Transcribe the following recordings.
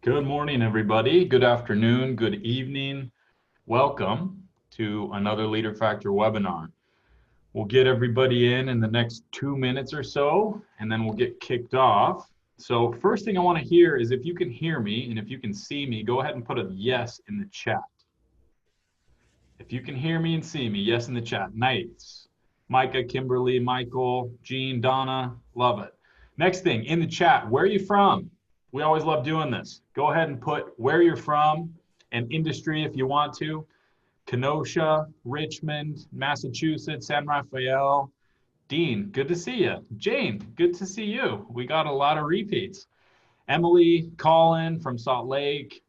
Good morning, everybody. Good afternoon, good evening. Welcome to another Leader Factor webinar. We'll get everybody in the next 2 minutes or so, and then we'll get kicked off. So first thing I want to hear is if you can hear me and if you can see me, go ahead and put a yes in the chat. If you can hear me and see me, yes in the chat. Nice. Micah, Kimberly, Michael, Jean, Donna, love it. Next thing, in the chat, where are you from? We always love doing this. Go ahead and put where you're from and industry if you want to. Kenosha, Richmond, Massachusetts, San Rafael. Dean, good to see you. Jane, good to see you. We got a lot of repeats. Emily, Colin from Salt Lake,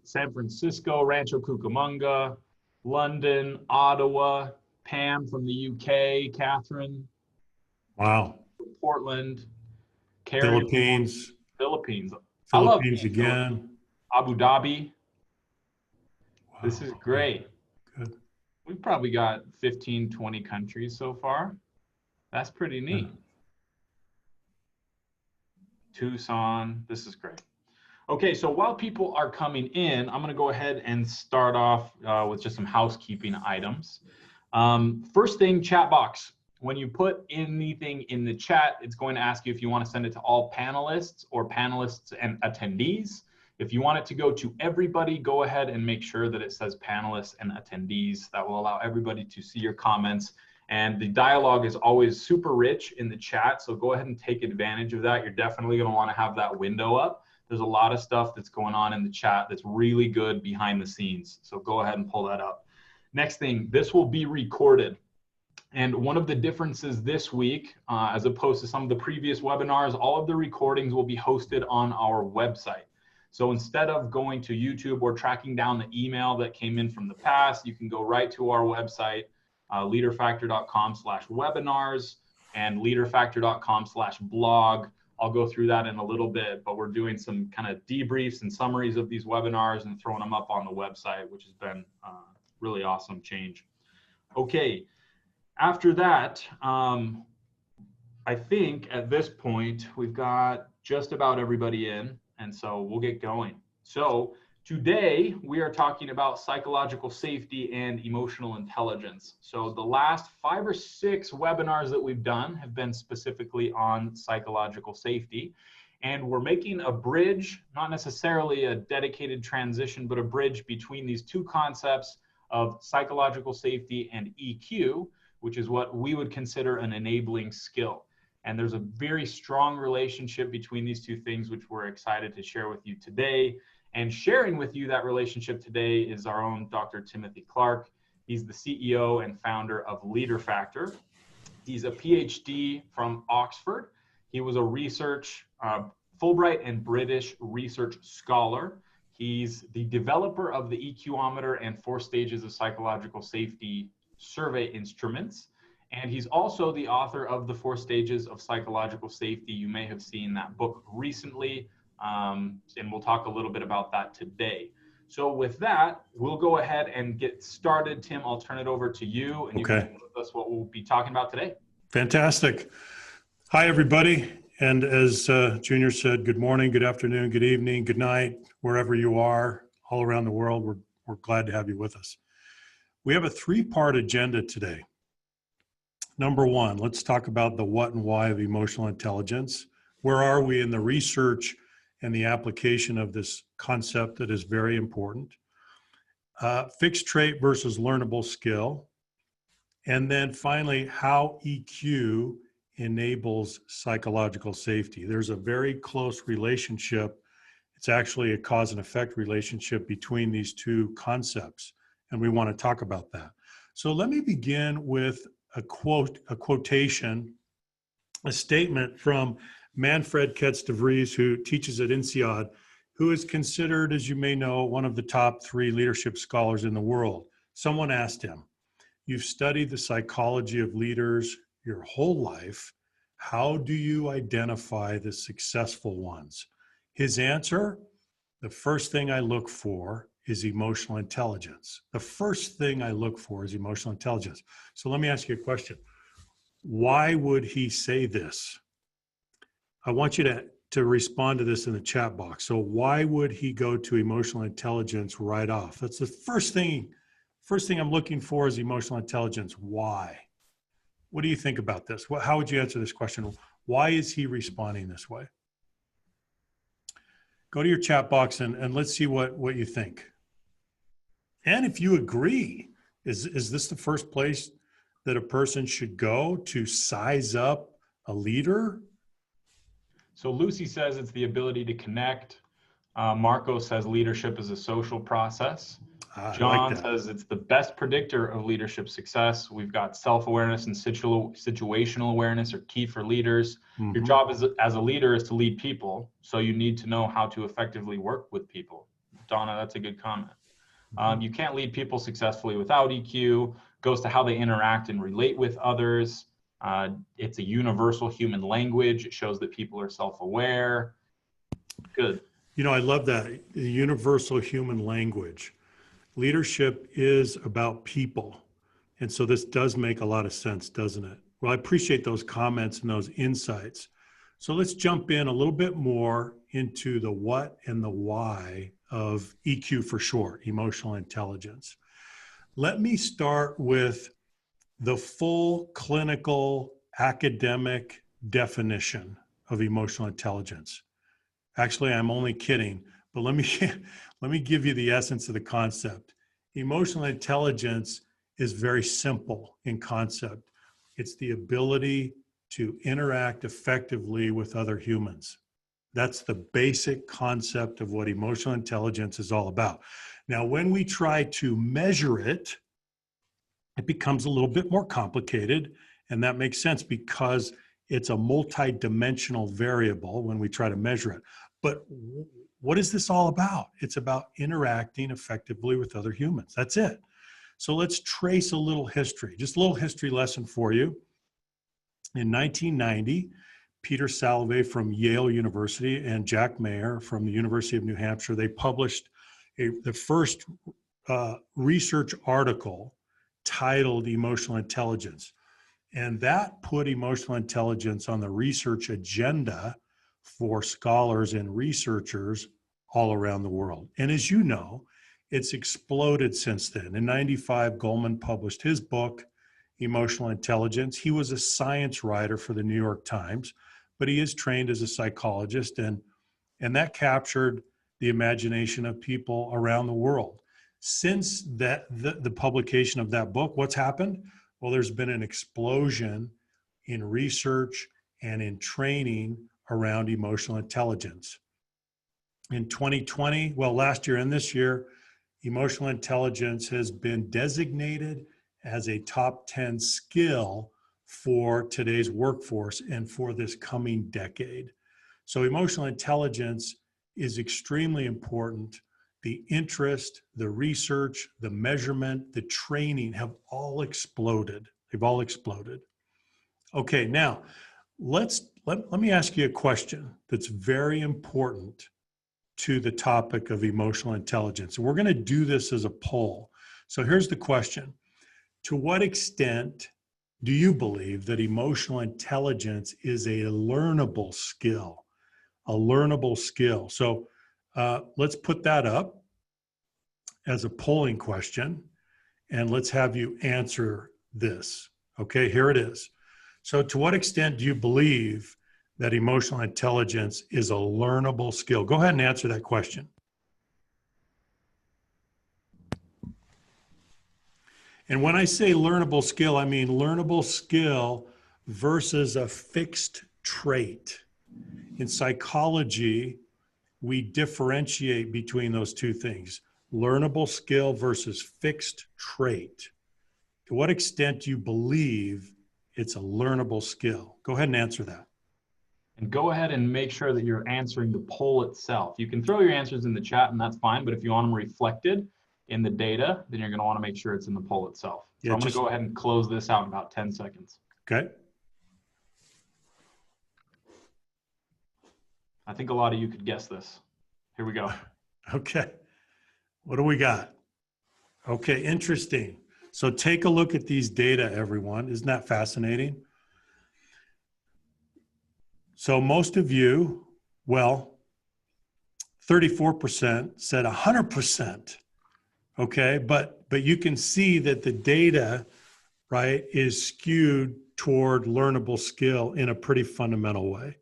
San Francisco, Rancho Cucamonga, London, Ottawa, Pam from the UK, Catherine. Wow. Portland, Carrie, Philippines. Philippines. I love Philippines again. Abu Dhabi. Wow. This is great. Good. We've probably got 15, 20 countries so far. That's pretty neat. Yeah. Tucson, this is great. Okay, so while people are coming in, I'm going to go ahead and start off with just some housekeeping items. First thing, chat box. When you put anything in the chat, it's going to ask you if you want to send it to all panelists or panelists and attendees. If you want it to go to everybody, go ahead and make sure that it says panelists and attendees. That will allow everybody to see your comments. And the dialogue is always super rich in the chat, so go ahead and take advantage of that. You're definitely going to want to have that window up. There's a lot of stuff that's going on in the chat that's really good behind the scenes, so go ahead and pull that up. Next thing, this will be recorded. And one of the differences this week, as opposed to some of the previous webinars, all of the recordings will be hosted on our website. So instead of going to YouTube or tracking down the email that came in from the past, you can go right to our website, leaderfactor.com/webinars and leaderfactor.com/blog. I'll go through that in a little bit, but we're doing some kind of debriefs and summaries of these webinars and throwing them up on the website, which has been really awesome change. Okay. After that, I think at this point, we've got just about everybody in, and so we'll get going. So today, we are talking about psychological safety and emotional intelligence. So the last 5 or 6 webinars that we've done have been specifically on psychological safety. And we're making a bridge, not necessarily a dedicated transition, but a bridge between these two concepts of psychological safety and EQ, which is what we would consider an enabling skill. And there's a very strong relationship between these two things, which we're excited to share with you today. And sharing with you that relationship today is our own Dr. Timothy Clark. He's the CEO and founder of Leader Factor. He's a PhD from Oxford. He was a research, Fulbright and British research scholar. He's the developer of the EQometer and 4 stages of psychological safety survey instruments. And he's also the author of the 4 stages of psychological safety. You may have seen that book recently, and we'll talk a little bit about that today. So with that, we'll go ahead and get started. Tim, I'll turn it over to you, and you can share with us what we'll be talking about today. Fantastic. Hi, everybody. And as Junior said, good morning, good afternoon, good evening, good night, wherever you are, all around the world. We're glad to have you with us. We have a 3-part agenda today. Number 1, let's talk about the what and why of emotional intelligence. Where are we in the research and the application of this concept that is very important? Fixed trait versus learnable skill. And then finally, how EQ enables psychological safety. There's a very close relationship. It's actually a cause and effect relationship between these two concepts. And we want to talk about that. So let me begin with a quotation, a statement from Manfred Ketz de Vries, who teaches at INSEAD, who is considered, as you may know, one of the top 3 leadership scholars in the world. Someone asked him, "You've studied the psychology of leaders your whole life. How do you identify the successful ones?" His answer, "The first thing I look for is emotional intelligence." The first thing I look for is emotional intelligence. So let me ask you a question. Why would he say this? I want you to to respond to this in the chat box. So why would he go to emotional intelligence right off? That's the first thing I'm looking for is emotional intelligence. Why? What do you think about this? How would you answer this question? Why is he responding this way? Go to your chat box and let's see what you think. And if you agree, is this the first place that a person should go to size up a leader? So Lucy says it's the ability to connect. Marco says leadership is a social process. John like says it's the best predictor of leadership success. We've got self-awareness and situational awareness are key for leaders. Mm-hmm. Your job as a leader is to lead people, so you need to know how to effectively work with people. Donna, that's a good comment. You can't lead people successfully without EQ. Goes to how they interact and relate with others. It's a universal human language. It shows that people are self-aware. Good. You know, I love that, the universal human language. Leadership is about people. And so this does make a lot of sense, doesn't it? Well, I appreciate those comments and those insights. So let's jump in a little bit more into the what and the why of EQ for short, emotional intelligence. Let me start with the full clinical academic definition of emotional intelligence. Actually, I'm only kidding, but let me give you the essence of the concept. Emotional intelligence is very simple in concept. It's the ability to interact effectively with other humans. That's the basic concept of what emotional intelligence is all about. Now, when we try to measure it, it becomes a little bit more complicated, and that makes sense because it's a multi-dimensional variable when we try to measure it. But what is this all about? It's about interacting effectively with other humans. That's it. So let's trace a little history, just a little history lesson for you. In 1990, Peter Salovey from Yale University and Jack Mayer from the University of New Hampshire, they published the first research article titled Emotional Intelligence. And that put emotional intelligence on the research agenda for scholars and researchers all around the world. And as you know, it's exploded since then. In 95, Goleman published his book, Emotional Intelligence. He was a science writer for the New York Times, but he is trained as a psychologist, and that captured the imagination of people around the world. Since the publication of that book, what's happened? Well, there's been an explosion in research and in training around emotional intelligence. In 2020, well, last year and this year, emotional intelligence has been designated as a top 10 skill for today's workforce and for this coming decade. So emotional intelligence is extremely important. The interest, the research, the measurement, the training have all exploded. They've all exploded. Okay, now let me ask you a question that's very important to the topic of emotional intelligence. And we're going to do this as a poll. So here's the question. To what extent do you believe that emotional intelligence is a learnable skill? A learnable skill. So let's put that up as a polling question, and let's have you answer this. Okay, here it is. So to what extent do you believe that emotional intelligence is a learnable skill? Go ahead and answer that question. And when I say learnable skill, I mean learnable skill versus a fixed trait. In psychology, we differentiate between those two things, learnable skill versus fixed trait. To what extent do you believe it's a learnable skill? Go ahead and answer that. And go ahead and make sure that you're answering the poll itself. You can throw your answers in the chat and that's fine, but if you want them reflected in the data, then you're going to want to make sure it's in the poll itself. So I'm going to go ahead and close this out in about 10 seconds. Okay. I think a lot of you could guess this. Here we go. Okay. What do we got? Okay, interesting. So take a look at these data, everyone. Isn't that fascinating? So most of you Well, 34% said 100%. Okay, but you can see that the data, right, is skewed toward learnable skill in a pretty fundamental way.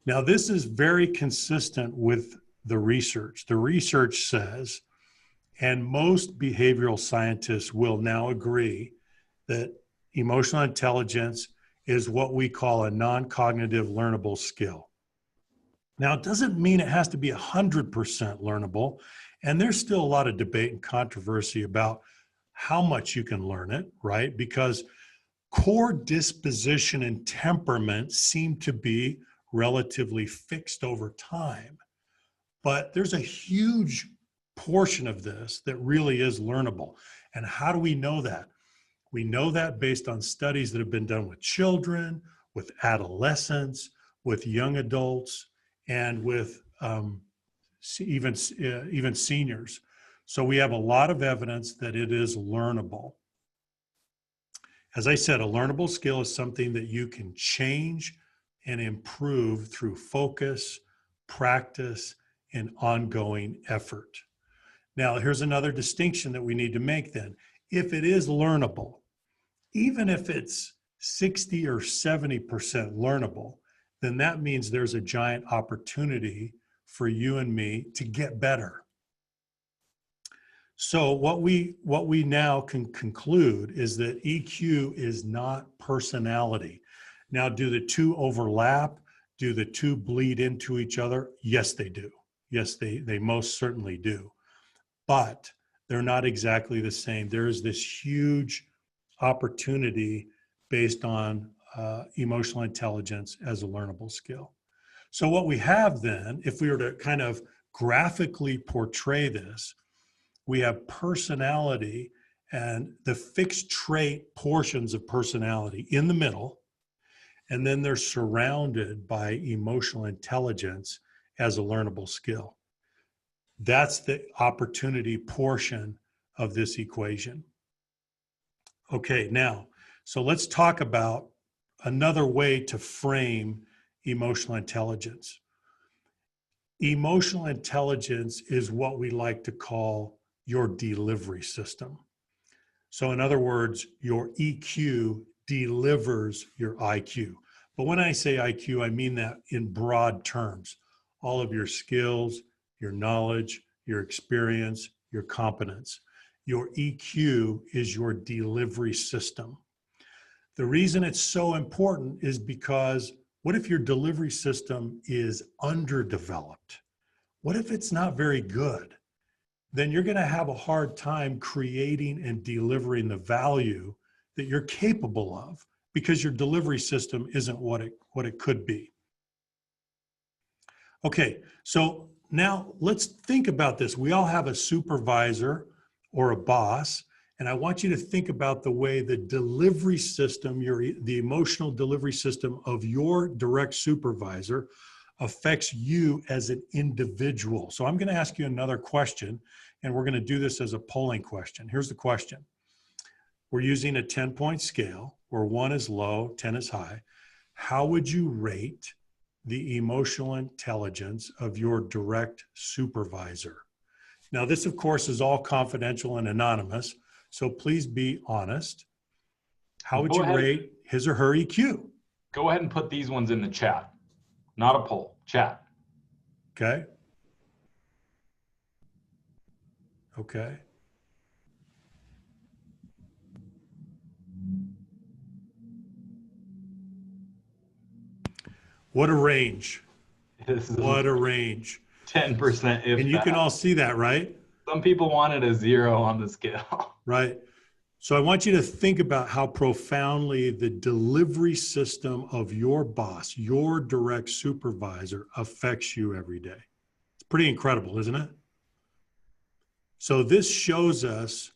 Now, this is very consistent with the research. The research says, and most behavioral scientists will now agree, that emotional intelligence is what we call a non-cognitive learnable skill. Now, it doesn't mean it has to be 100% learnable, and there's still a lot of debate and controversy about how much you can learn it, right? Because core disposition and temperament seem to be relatively fixed over time. But there's a huge portion of this that really is learnable. And how do we know that? We know that based on studies that have been done with children, with adolescents, with young adults, and with even seniors. So we have a lot of evidence that it is learnable. As I said, a learnable skill is something that you can change and improve through focus, practice, and ongoing effort. Now, here's another distinction that we need to make then. If it is learnable, even if it's 60 or 70% learnable, then that means there's a giant opportunity for you and me to get better. So what we now can conclude is that EQ is not personality. Now, do the two overlap? Do the two bleed into each other? Yes, they do. Yes, they most certainly do. But they're not exactly the same. There is this huge opportunity based on emotional intelligence as a learnable skill. So what we have then, if we were to kind of graphically portray this, we have personality and the fixed trait portions of personality in the middle, and then they're surrounded by emotional intelligence as a learnable skill. That's the opportunity portion of this equation. Okay, now, so let's talk about another way to frame emotional intelligence. Emotional intelligence is what we like to call your delivery system. So in other words, your EQ delivers your IQ. But when I say IQ, I mean that in broad terms. All of your skills, your knowledge, your experience, your competence. Your EQ is your delivery system. The reason it's so important is because what if your delivery system is underdeveloped? What if it's not very good? Then you're going to have a hard time creating and delivering the value that you're capable of because your delivery system isn't what it could be. Okay, so now let's think about this. We all have a supervisor or a boss, and I want you to think about the way the delivery system, the emotional delivery system of your direct supervisor affects you as an individual. So I'm going to ask you another question, and we're going to do this as a polling question. Here's the question. We're using a 10-point scale where 1 is low, 10 is high. How would you rate the emotional intelligence of your direct supervisor? Now, this, of course, is all confidential and anonymous, so please be honest. How would you rate his or her EQ? Go ahead and put these ones in the chat, not a poll, chat. Okay. Okay. What a range. What a range. 10% if and you that. can all see that, right? Some people wanted a 0 on the scale. Right. So I want you to think about how profoundly the delivery system of your boss, your direct supervisor, affects you every day. It's pretty incredible, isn't it? So this shows us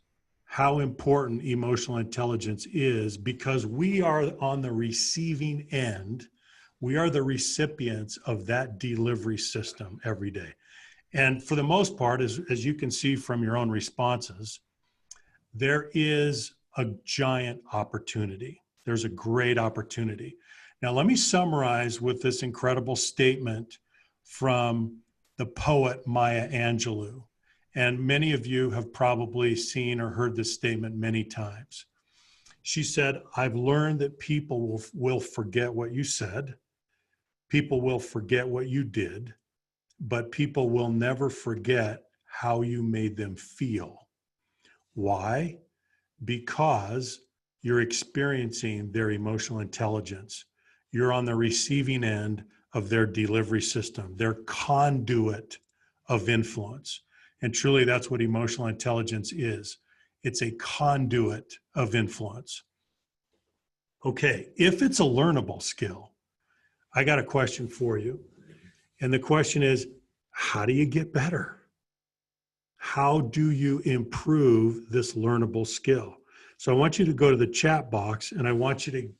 how important emotional intelligence is because we are on the receiving end. We are the recipients of that delivery system every day. And for the most part, as you can see from your own responses, there is a giant opportunity. There's a great opportunity. Now, let me summarize with this incredible statement from the poet Maya Angelou. And many of you have probably seen or heard this statement many times. She said, I've learned that people will forget what you said. People will forget what you did, but people will never forget how you made them feel. Why? Because you're experiencing their emotional intelligence. You're on the receiving end of their delivery system, their conduit of influence. And truly, that's what emotional intelligence is. It's a conduit of influence. Okay, if it's a learnable skill, I got a question for you. And the question is, how do you get better? How do you improve this learnable skill? So I want you to go to the chat box and I want you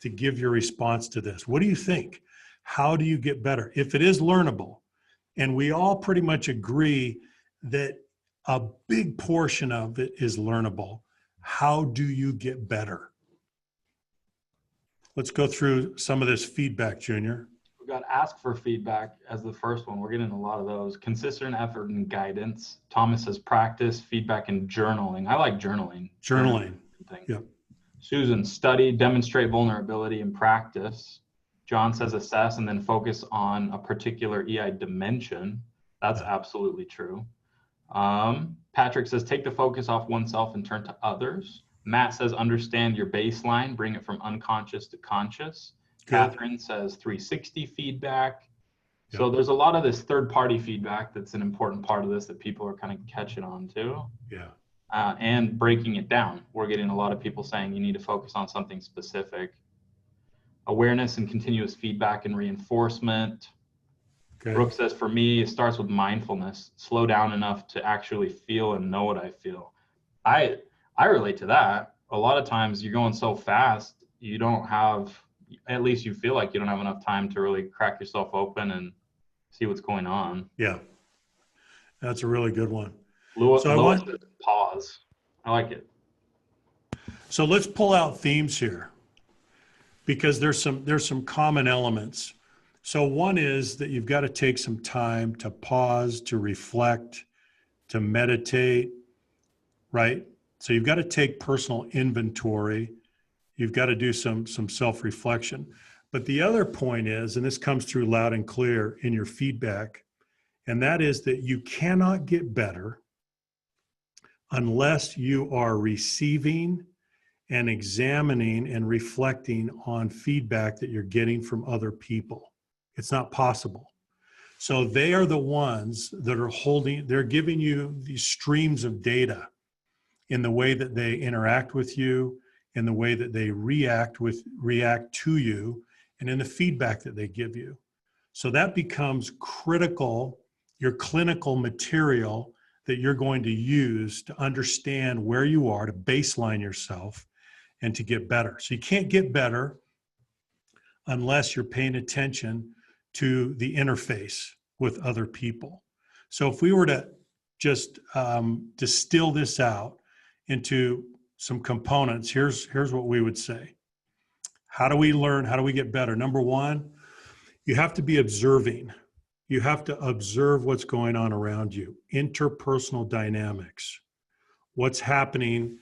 to give your response to this. What do you think? How do you get better? If it is learnable, and we all pretty much agree that a big portion of it is learnable, how do you get better? Let's go through some of this feedback, Junior. We've got ask for feedback as the first one. We're getting a lot of those. Consistent effort and guidance. Thomas says practice, feedback, and journaling. I like journaling. Journaling. Yeah. Susan, study, demonstrate vulnerability, and practice. John says assess and then focus on a particular EI dimension. That's absolutely true. Patrick says take the focus off oneself and turn to others. Matt says understand your baseline, bring it from unconscious to conscious. Good. Catherine says 360 feedback. Yep. So there's a lot of this third-party feedback that's an important part of this that people are kind of catching on to. Yeah. And breaking it down. We're getting a lot of people saying you need to focus on something specific. Awareness and continuous feedback and reinforcement. Okay. Brooke says, for me, it starts with mindfulness. Slow down enough to actually feel and know what I feel. I relate to that. A lot of times you're going so fast, you don't have, at least you feel like you don't have enough time to really crack yourself open and see what's going on. Yeah, that's a really good one. Lois says pause. I like it. So let's pull out themes here because there's some common elements. So one is that you've got to take some time to pause, to reflect, to meditate, right? So you've got to take personal inventory. You've got to do some self-reflection. But the other point is, and this comes through loud and clear in your feedback, and that is that you cannot get better unless you are receiving and examining and reflecting on feedback that you're getting from other people. It's not possible. So they are the ones that are they're giving you these streams of data in the way that they interact with you, in the way that they react to you, and in the feedback that they give you. So that becomes critical, your clinical material that you're going to use to understand where you are, to baseline yourself, and to get better. So you can't get better unless you're paying attention to the interface with other people. So if we were to just distill this out into some components, here's what we would say. How do we learn? How do we get better? Number one, you have to be observing. You have to observe what's going on around you, interpersonal dynamics, what's happening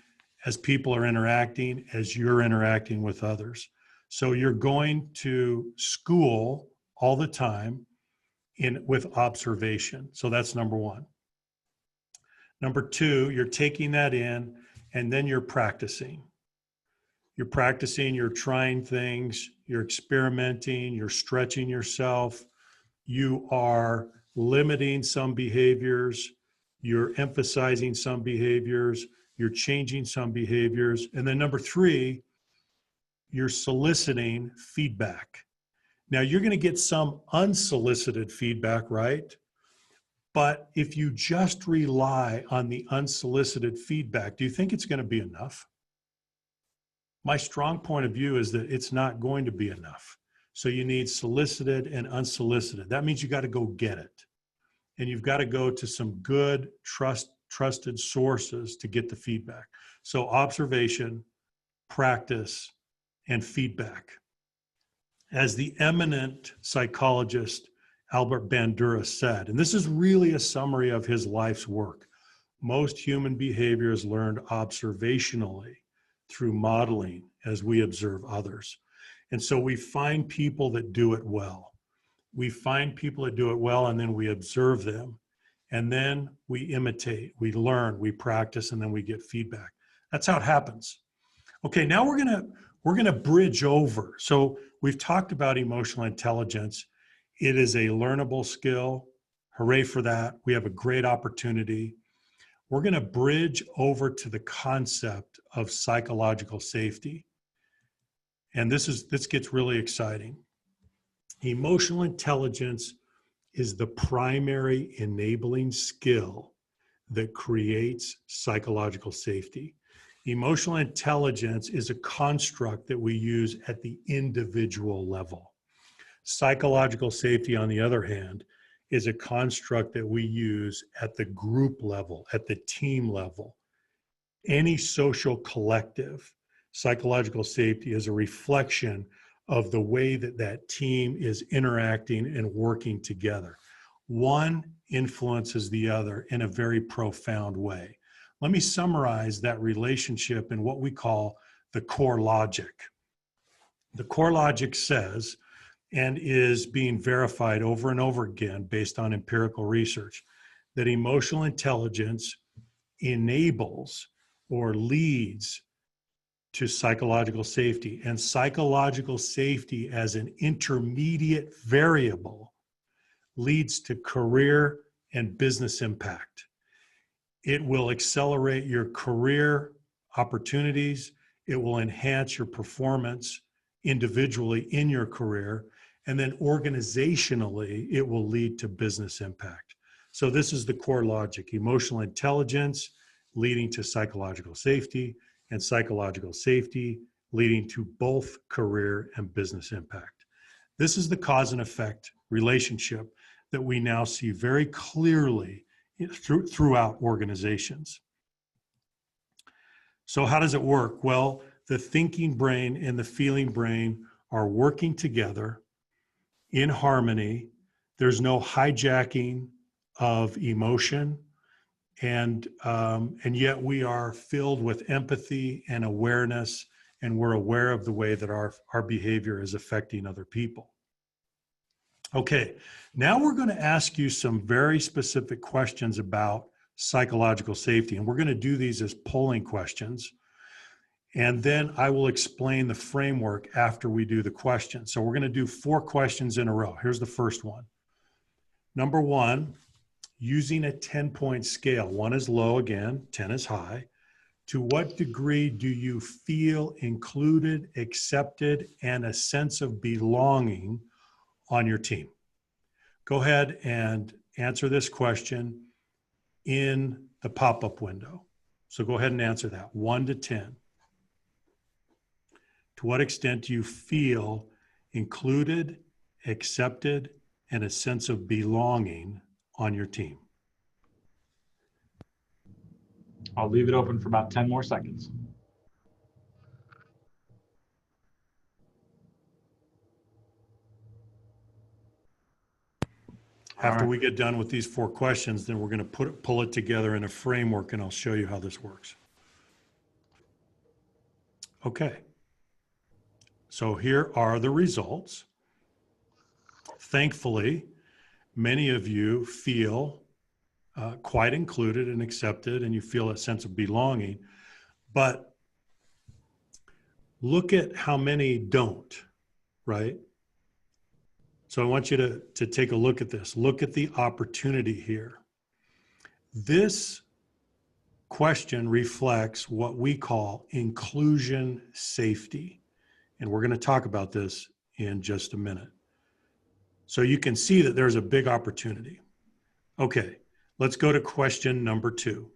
as people are interacting, as you're interacting with others. So you're going to school all the time with observation. So that's number one. Number two, you're taking that in and then you're practicing. You're practicing, you're trying things, you're experimenting, you're stretching yourself, you are limiting some behaviors, you're emphasizing some behaviors, you're changing some behaviors. And then number three, you're soliciting feedback. Now you're going to get some unsolicited feedback, right? But if you just rely on the unsolicited feedback, do you think it's going to be enough? My strong point of view is that it's not going to be enough. So you need solicited and unsolicited. That means you got to go get it. And you've got to go to some good, trusted sources to get the feedback. So observation, practice, and feedback. As the eminent psychologist Albert Bandura said, and this is really a summary of his life's work. Most human behavior is learned observationally through modeling as we observe others. And so we find people that do it well. We find people that do it well, and then we observe them. And then we imitate, we learn, we practice, and then we get feedback. That's how it happens. Okay, now we're gonna bridge over. So we've talked about emotional intelligence. It is a learnable skill. Hooray for that. We have a great opportunity. We're gonna bridge over to the concept of psychological safety. And this gets really exciting. Emotional intelligence is the primary enabling skill that creates psychological safety. Emotional intelligence is a construct that we use at the individual level. Psychological safety, on the other hand, is a construct that we use at the group level, at the team level. Any social collective, psychological safety is a reflection of the way that that team is interacting and working together. One influences the other in a very profound way. Let me summarize that relationship in what we call the core logic. The core logic says, and is being verified over and over again based on empirical research, that emotional intelligence enables or leads to psychological safety, and psychological safety as an intermediate variable leads to career and business impact. It will accelerate your career opportunities. It will enhance your performance individually in your career. And then organizationally, it will lead to business impact. So this is the core logic: emotional intelligence leading to psychological safety, and psychological safety leading to both career and business impact. This is the cause and effect relationship that we now see very clearly throughout organizations. So how does it work? Well, the thinking brain and the feeling brain are working together in harmony. There's no hijacking of emotion. And yet we are filled with empathy and awareness, and we're aware of the way that our behavior is affecting other people. Okay, now we're going to ask you some very specific questions about psychological safety, and we're going to do these as polling questions. And then I will explain the framework after we do the questions. So we're going to do 4 questions in a row. Here's the first one. Number 1, using a 10-point scale. 1 is low again, 10 is high. To what degree do you feel included, accepted, and a sense of belonging on your team? Go ahead and answer this question in the pop-up window. So go ahead and answer that, 1 to 10. To what extent do you feel included, accepted, and a sense of belonging on your team? I'll leave it open for about 10 more seconds. After we get done with these 4 questions, then we're going to pull it together in a framework, and I'll show you how this works. Okay. So here are the results. Thankfully, many of you feel quite included and accepted, and you feel a sense of belonging. But look at how many don't, right? So I want you to take a look at this. Look at the opportunity here. This question reflects what we call inclusion safety. And we're going to talk about this in just a minute. So you can see that there's a big opportunity. Okay, let's go to question number 2.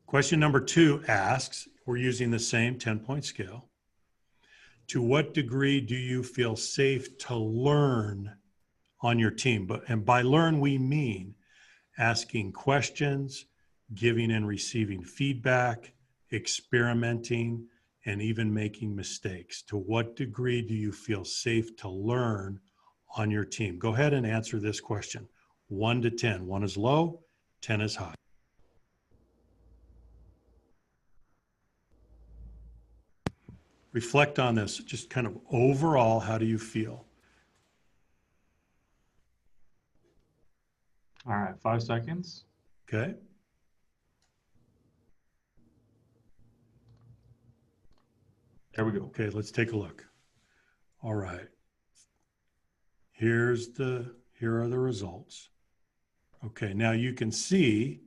Question number 2 asks, we're using the same 10-point scale. To what degree do you feel safe to learn on your team? And by learn, we mean asking questions, giving and receiving feedback, experimenting, and even making mistakes. To what degree do you feel safe to learn on your team? Go ahead and answer this question. 1 to 10. 1 is low, 10 is high. Reflect on this. Just kind of overall, how do you feel? All right, 5 seconds. Okay. There we go. Okay, let's take a look. All right. Here are the results. Okay, now you can see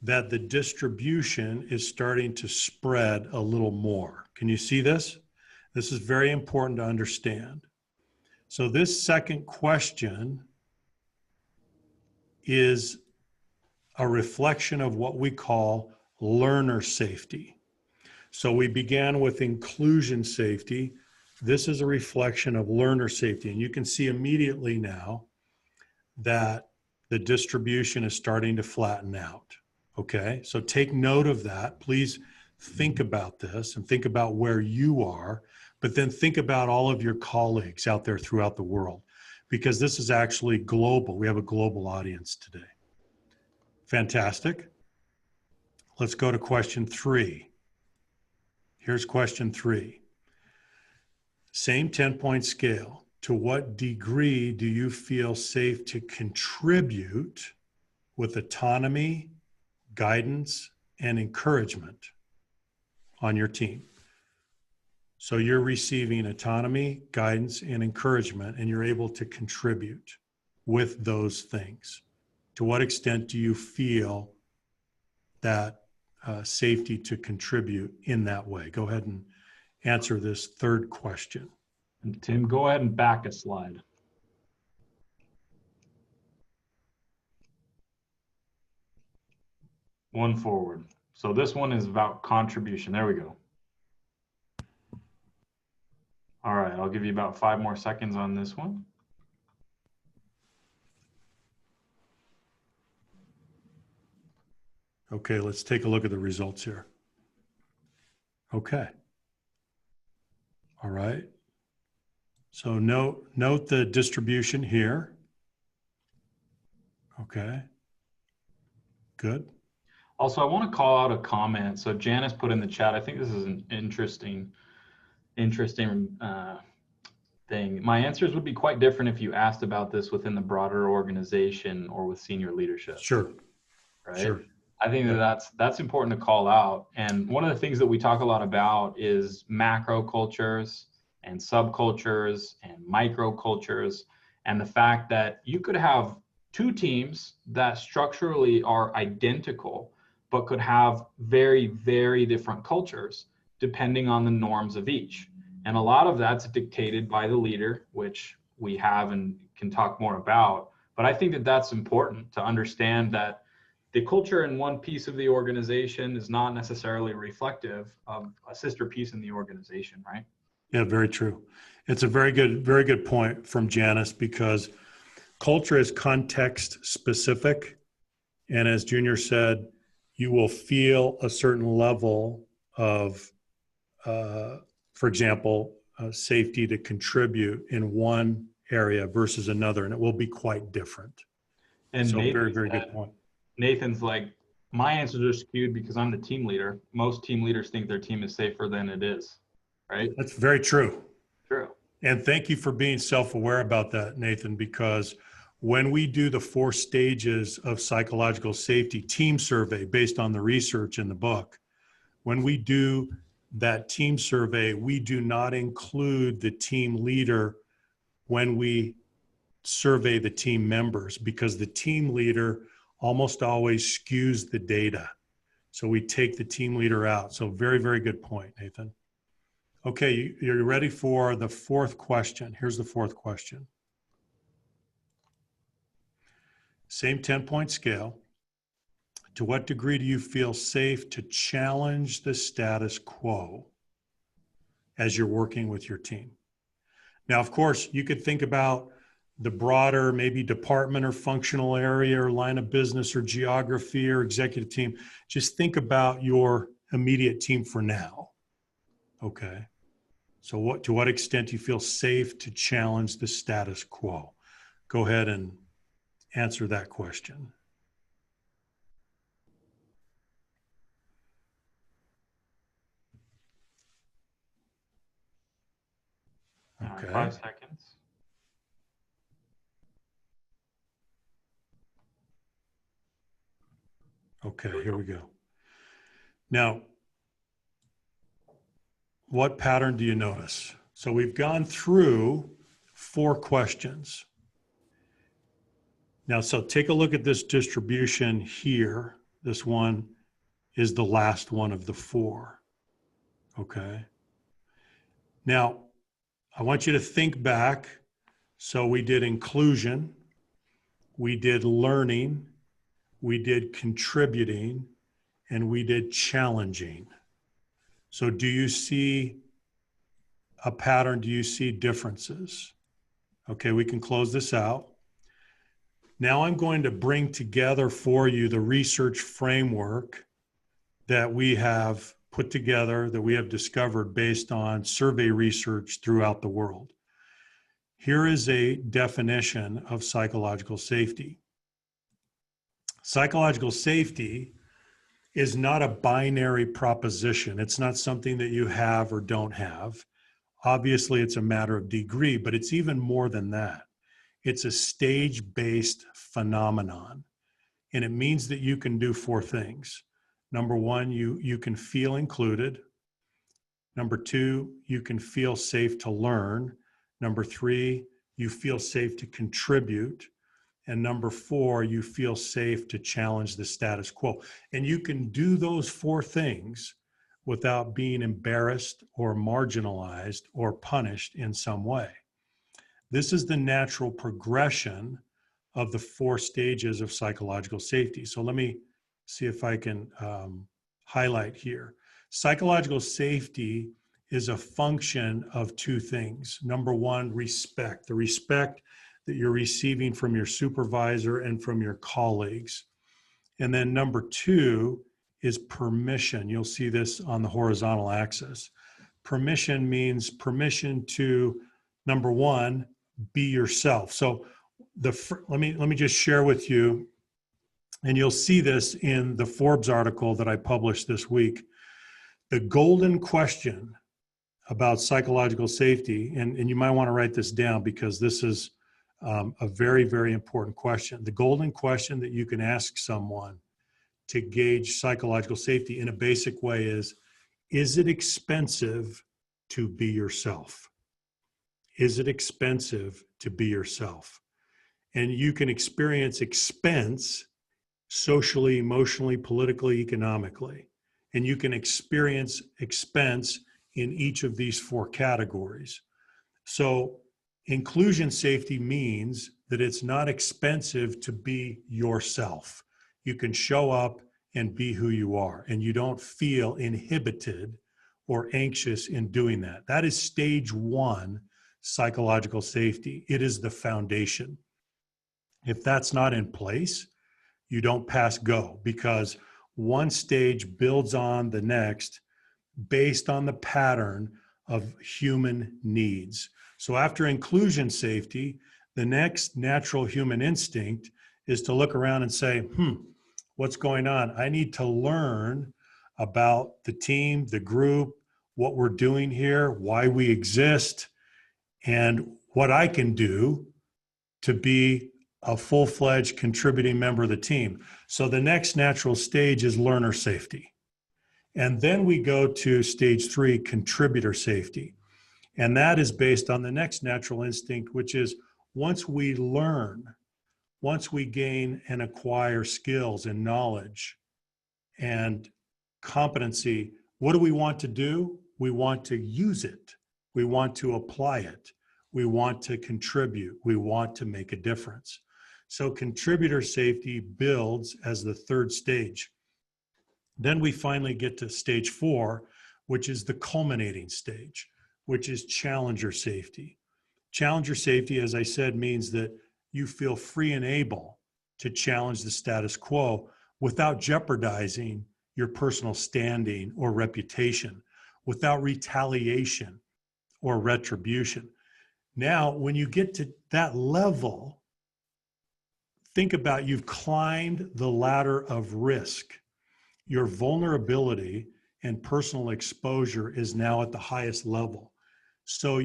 that the distribution is starting to spread a little more. Can you see this? This is very important to understand. So this second question is a reflection of what we call learner safety. So we began with inclusion safety. This is a reflection of learner safety. And you can see immediately now that the distribution is starting to flatten out. Okay, so take note of that. Please think about this and think about where you are, but then think about all of your colleagues out there throughout the world, because this is actually global. We have a global audience today. Fantastic. Let's go to question 3. Here's question 3. Same 10-point scale. To what degree do you feel safe to contribute with autonomy, guidance, and encouragement on your team? So you're receiving autonomy, guidance, and encouragement, and you're able to contribute with those things. To what extent do you feel that safety to contribute in that way? Go ahead and answer this third question. And Tim, go ahead and back a slide. One forward. So this one is about contribution. There we go. All right, I'll give you about 5 more seconds on this one. Okay, let's take a look at the results here. Okay. All right. So note the distribution here. Okay. Good. Also, I want to call out a comment. So Janice put in the chat, I think this is an interesting thing. My answers would be quite different if you asked about this within the broader organization or with senior leadership. Sure. Right. Sure. I think that's important to call out. And one of the things that we talk a lot about is macro cultures and subcultures and micro cultures, and the fact that you could have 2 teams that structurally are identical, but could have very, very different cultures depending on the norms of each. And a lot of that's dictated by the leader, which we have and can talk more about. But I think that that's important to understand, that the culture in one piece of the organization is not necessarily reflective of a sister piece in the organization, right? Yeah, very true. It's a very good point from Janice, because culture is context specific. And as Junior said, you will feel a certain level of, for example, safety to contribute in one area versus another, and it will be quite different. And so Nathan very good point. Nathan's like, my answers are skewed because I'm the team leader. Most team leaders think their team is safer than it is, right? That's very true. True. And thank you for being self-aware about that, Nathan, because when we do the 4 stages of psychological safety team survey based on the research in the book, when we do that team survey, we do not include the team leader when we survey the team members, because the team leader almost always skews the data. So we take the team leader out. So very good point, Nathan. Okay, you're ready for the 4th question. Here's the 4th question. Same 10-point scale. To what degree do you feel safe to challenge the status quo as you're working with your team? Now, of course, you could think about the broader, maybe department or functional area or line of business or geography or executive team. Just think about your immediate team for now. Okay. So to what extent do you feel safe to challenge the status quo? Go ahead and answer that question. Okay. 5 seconds. Okay, here we go. Now, what pattern do you notice? So we've gone through 4 questions. Now, so take a look at this distribution here. This one is the last one of the 4. Okay. Now, I want you to think back. So we did inclusion, we did learning, we did contributing, and we did challenging. So do you see a pattern? Do you see differences? Okay, we can close this out. Now I'm going to bring together for you the research framework that we have put together, that we have discovered based on survey research throughout the world. Here is a definition of psychological safety. Psychological safety is not a binary proposition. It's not something that you have or don't have. Obviously, it's a matter of degree, but it's even more than that. It's a stage-based phenomenon, and it means that you can do 4 things. Number 1, you can feel included. Number 2, you can feel safe to learn. Number 3, you feel safe to contribute. And number 4, you feel safe to challenge the status quo. And you can do those 4 things without being embarrassed or marginalized or punished in some way. This is the natural progression of the 4 stages of psychological safety. So let me see if I can highlight here. Psychological safety is a function of 2 things. Number 1, respect. The respect that you're receiving from your supervisor and from your colleagues. And then number 2 is permission. You'll see this on the horizontal axis. Permission means permission to, number 1, be yourself. So let me just share with you, and you'll see this in the Forbes article that I published this week. The golden question about psychological safety, and you might want to write this down because this is a very, very important question. The golden question that you can ask someone to gauge psychological safety in a basic way is it expensive to be yourself? Is it expensive to be yourself? And you can experience expense socially, emotionally, politically, economically. And you can experience expense in each of these 4 categories. So inclusion safety means that it's not expensive to be yourself. You can show up and be who you are, and you don't feel inhibited or anxious in doing that. That is stage 1 psychological safety. It is the foundation. If that's not in place, you don't pass go, because one stage builds on the next based on the pattern of human needs. So after inclusion safety, the next natural human instinct is to look around and say, what's going on? I need to learn about the team, the group, what we're doing here, why we exist, and what I can do to be a full-fledged contributing member of the team. So the next natural stage is learner safety. And then we go to stage 3, contributor safety. And that is based on the next natural instinct, which is once we learn, once we gain and acquire skills and knowledge and competency, what do we want to do? We want to use it. We want to apply it. We want to contribute. We want to make a difference. So contributor safety builds as the 3rd stage. Then we finally get to stage 4, which is the culminating stage, which is challenger safety. Challenger safety, as I said, means that you feel free and able to challenge the status quo without jeopardizing your personal standing or reputation, without retaliation or retribution. Now, when you get to that level, think about you've climbed the ladder of risk. Your vulnerability and personal exposure is now at the highest level. So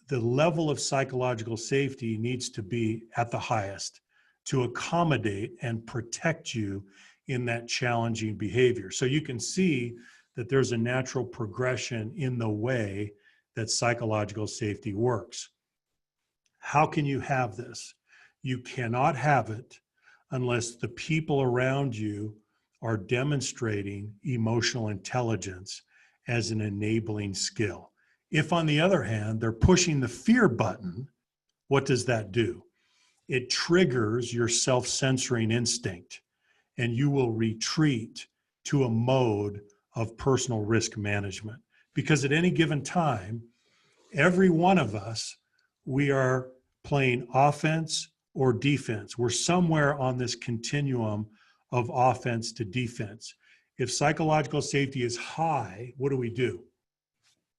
the level of psychological safety needs to be at the highest to accommodate and protect you in that challenging behavior. So you can see that there's a natural progression in the way that psychological safety works. How can you have this? You cannot have it unless the people around you are demonstrating emotional intelligence as an enabling skill. If, on the other hand, they're pushing the fear button, what does that do? It triggers your self-censoring instinct, and you will retreat to a mode of personal risk management. Because at any given time, every one of us, we are playing offense or defense. We're somewhere on this continuum of offense to defense. If psychological safety is high, what do?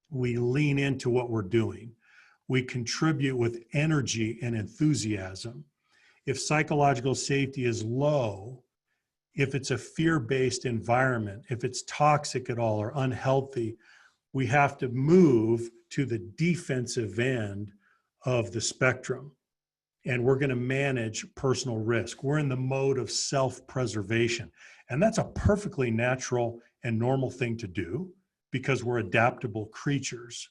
We lean into what we're doing. We contribute with energy and enthusiasm. If psychological safety is low, if it's a fear-based environment, if it's toxic at all or unhealthy, we have to move to the defensive end of the spectrum. And we're going to manage personal risk. We're in the mode of self-preservation. And that's a perfectly natural and normal thing to do because we're adaptable creatures.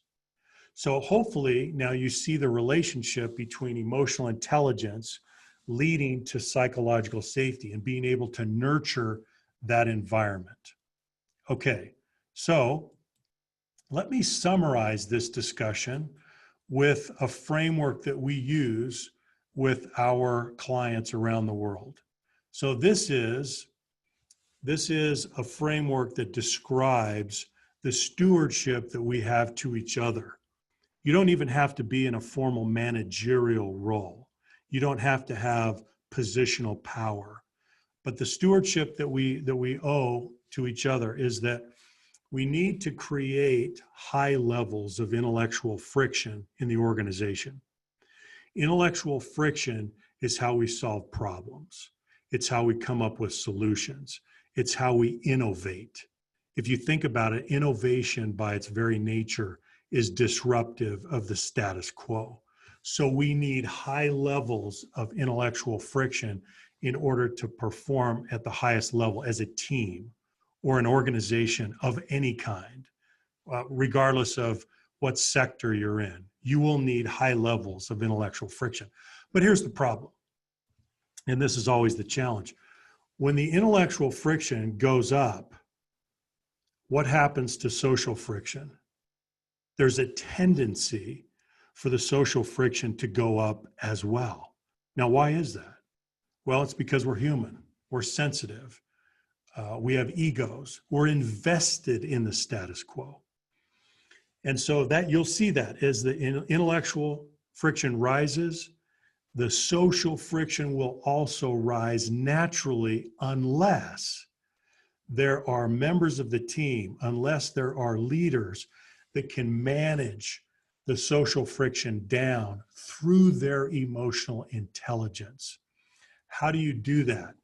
So hopefully now you see the relationship between emotional intelligence leading to psychological safety and being able to nurture that environment. Okay, so let me summarize this discussion with a framework that we use with our clients around the world. So this is a framework that describes the stewardship that we have to each other. You don't even have to be in a formal managerial role. You don't have to have positional power. But the stewardship that we owe to each other is that we need to create high levels of intellectual friction in the organization. Intellectual friction is how we solve problems. It's how we come up with solutions. It's how we innovate. If you think about it, innovation by its very nature is disruptive of the status quo. So we need high levels of intellectual friction in order to perform at the highest level as a team or an organization of any kind, regardless of what sector you're in. You will need high levels of intellectual friction. But here's the problem, and this is always the challenge. When the intellectual friction goes up, what happens to social friction? There's a tendency for the social friction to go up as well. Now, why is that? Well, it's because we're human, we're sensitive, we have egos, we're invested in the status quo. And so that you'll see that as the intellectual friction rises, the social friction will also rise naturally unless there are members of the team, unless there are leaders that can manage the social friction down through their emotional intelligence. How do you do that?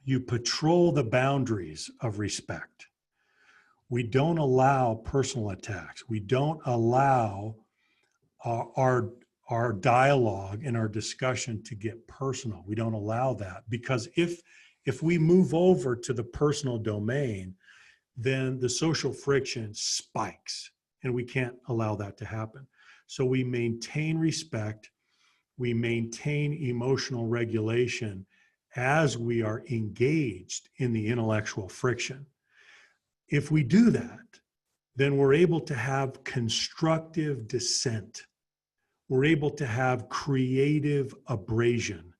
You patrol the boundaries of respect. We don't allow personal attacks. We don't allow our dialogue and our discussion to get personal. We don't allow that because if we move over to the personal domain, then the social friction spikes and we can't allow that to happen. So we maintain respect, we maintain emotional regulation as we are engaged in the intellectual friction. If we do that, then we're able to have constructive dissent. We're able to have creative abrasion.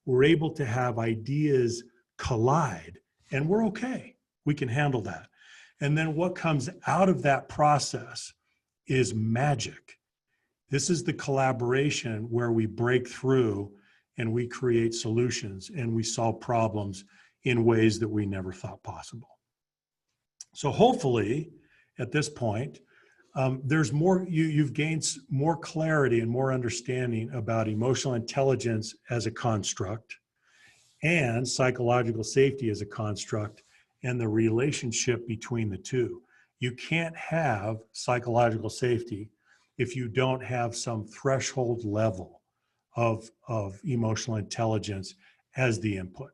We're able to have ideas collide, and we're okay. We can handle that. And then what comes out of that process is magic. This is the collaboration where we break through and we create solutions and we solve problems in ways that we never thought possible. So hopefully, at this point, there's more, you've gained more clarity and more understanding about emotional intelligence as a construct and psychological safety as a construct and the relationship between the two. You can't have psychological safety if you don't have some threshold level of emotional intelligence as the input.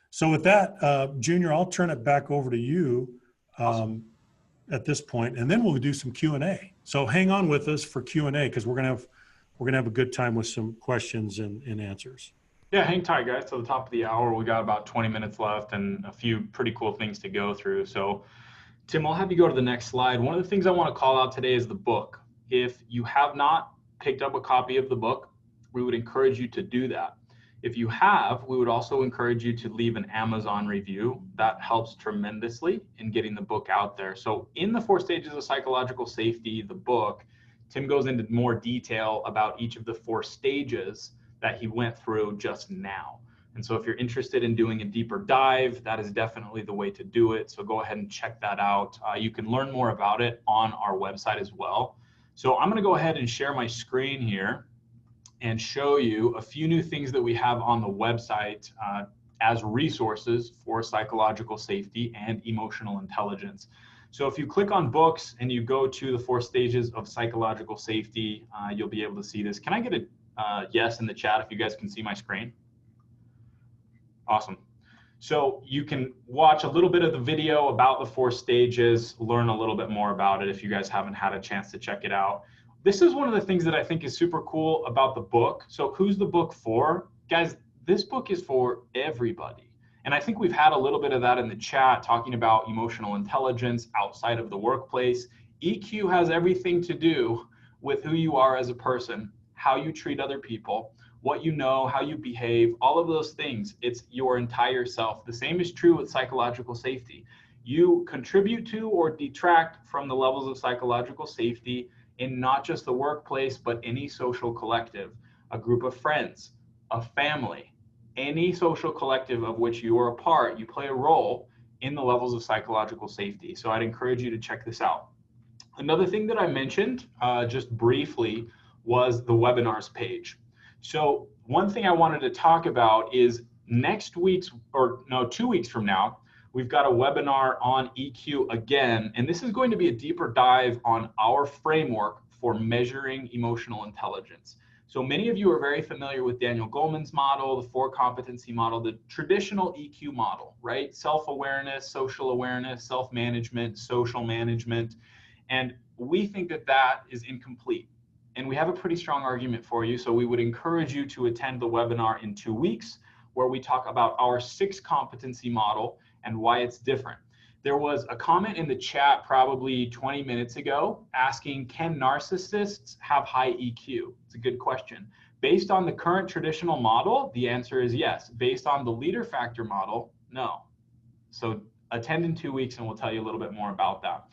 So with that, Junior, I'll turn it back over to you at this point, and then we'll do some Q&A. So hang on with us for Q&A because we're gonna have a good time with some questions and answers. Yeah, hang tight, guys. To the top of the hour, we got about 20 minutes left and a few pretty cool things to go through. So, Tim, I'll have you go to the next slide. One of the things I want to call out today is the book. If you have not picked up a copy of the book, we would encourage you to do that. If you have, we would also encourage you to leave an Amazon review. That helps tremendously in getting the book out there. So in the 4 Stages of Psychological Safety, the book, Tim goes into more detail about each of the 4 stages that he went through just now. And so if you're interested in doing a deeper dive, that is definitely the way to do it. So go ahead and check that out. You can learn more about it on our website as well. So I'm going to go ahead and share my screen here and show you a few new things that we have on the website as resources for psychological safety and emotional intelligence. So if you click on books and you go to the 4 Stages of Psychological Safety, you'll be able to see this. Can I get a yes in the chat if you guys can see my screen? Awesome. So you can watch a little bit of the video about the 4 stages, learn a little bit more about it if you guys haven't had a chance to check it out. This is one of the things that I think is super cool about the book. So who's the book for? Guys, this book is for everybody. And I think we've had a little bit of that in the chat, talking about emotional intelligence outside of the workplace. EQ has everything to do with who you are as a person, how you treat other people, what you know, how you behave, all of those things. It's your entire self. The same is true with psychological safety. You contribute to or detract from the levels of psychological safety in not just the workplace, but any social collective, a group of friends, a family, any social collective of which you are a part, you play a role in the levels of psychological safety. So I'd encourage you to check this out. Another thing that I mentioned just briefly was the webinars page. So one thing I wanted to talk about is next week's, or no, 2 weeks from now, we've got a webinar on EQ again, and this is going to be a deeper dive on our framework for measuring emotional intelligence. So many of you are very familiar with Daniel Goleman's model, the 4 competency model, the traditional EQ model, right? Self-awareness, social awareness, self-management, social management. And we think that that is incomplete. And we have a pretty strong argument for you. So we would encourage you to attend the webinar in 2 weeks, where we talk about our 6 competency model and why it's different. There was a comment in the chat probably 20 minutes ago asking, can narcissists have high EQ? It's a good question. Based on the current traditional model, the answer is yes. Based on the leader factor model, no. So attend in 2 weeks and we'll tell you a little bit more about that.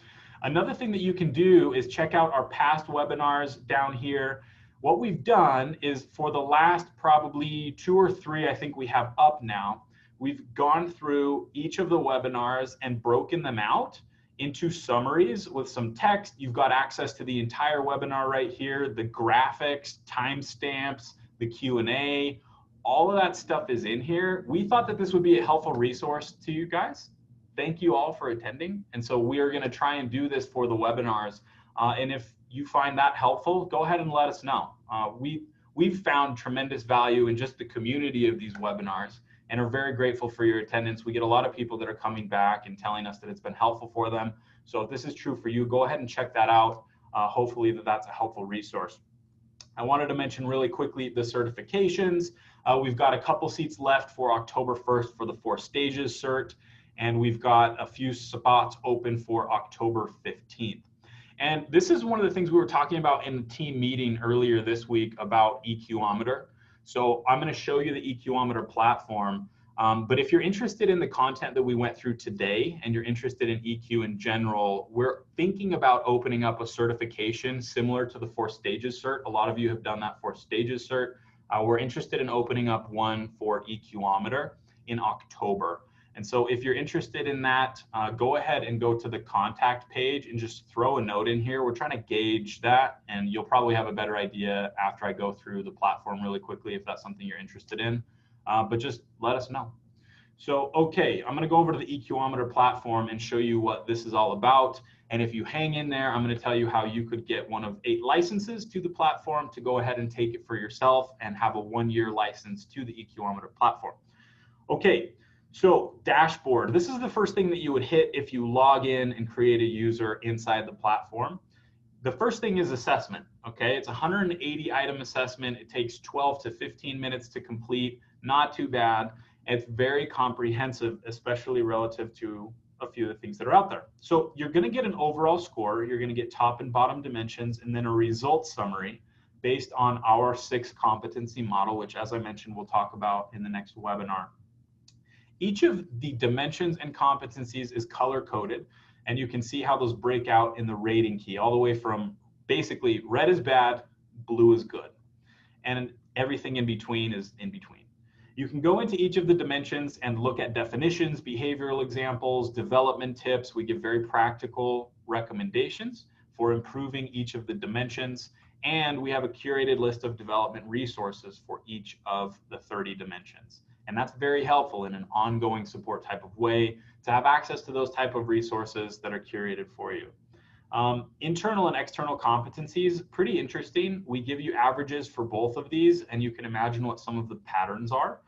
Another thing that you can do is check out our past webinars down here. What we've done is for the last probably 2 or 3, I think we have up now, we've gone through each of the webinars and broken them out into summaries with some text. You've got access to the entire webinar right here, the graphics, timestamps, the Q&A, all of that stuff is in here. We thought that this would be a helpful resource to you guys. Thank you all for attending. And so we are going to try and do this for the webinars. And if you find that helpful, go ahead and let us know. We've found tremendous value in just the community of these webinars and are very grateful for your attendance. We get a lot of people that are coming back and telling us that it's been helpful for them. So if this is true for you, go ahead and check that out. Hopefully that's a helpful resource. I wanted to mention really quickly the certifications. We've got a couple seats left for October 1st for the 4 stages cert, and we've got a few spots open for October 15th. And this is one of the things we were talking about in the team meeting earlier this week about EQometer. So I'm going to show you the EQometer platform. But if you're interested in the content that we went through today and you're interested in EQ in general, we're thinking about opening up a certification similar to the 4 stages cert. A lot of you have done that 4 stages cert. We're interested in opening up one for EQometer in October. And so if you're interested in that, go ahead and go to the contact page and just throw a note in here. We're trying to gauge that, and you'll probably have a better idea after I go through the platform really quickly if that's something you're interested in. But just let us know. So, okay, I'm going to go over to the EQometer platform and show you what this is all about. And if you hang in there, I'm going to tell you how you could get one of 8 licenses to the platform to go ahead and take it for yourself and have a 1-year license to the EQometer platform. Okay, so dashboard. This is the first thing that you would hit if you log in and create a user inside the platform. The first thing is assessment, okay? It's a 180 item assessment. It takes 12 to 15 minutes to complete, not too bad. It's very comprehensive, especially relative to a few of the things that are out there. So you're gonna get an overall score, you're gonna get top and bottom dimensions, and then a results summary based on our 6 competency model, which as I mentioned, we'll talk about in the next webinar. Each of the dimensions and competencies is color coded, and you can see how those break out in the rating key, all the way from basically red is bad, blue is good, and everything in between is in between. You can go into each of the dimensions and look at definitions, behavioral examples, development tips. We give very practical recommendations for improving each of the dimensions, and we have a curated list of development resources for each of the 30 dimensions. And that's very helpful in an ongoing support type of way to have access to those type of resources that are curated for you. Internal and external competencies, pretty interesting. We give you averages for both of these, and you can imagine what some of the patterns are.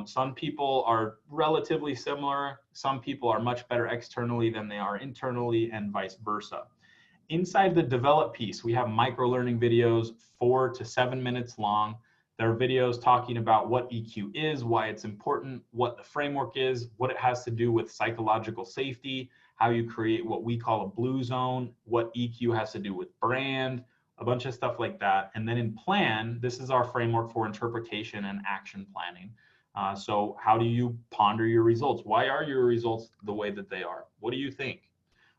Some people are relatively similar. Some people are much better externally than they are internally, and vice versa. Inside the develop piece, we have micro learning videos, 4 to 7 minutes long. There are videos talking about what EQ is, why it's important, what the framework is, what it has to do with psychological safety, how you create what we call a blue zone, what EQ has to do with brand, a bunch of stuff like that. And then in plan, this is our framework for interpretation and action planning. So how do you ponder your results? Why are your results the way that they are? What do you think?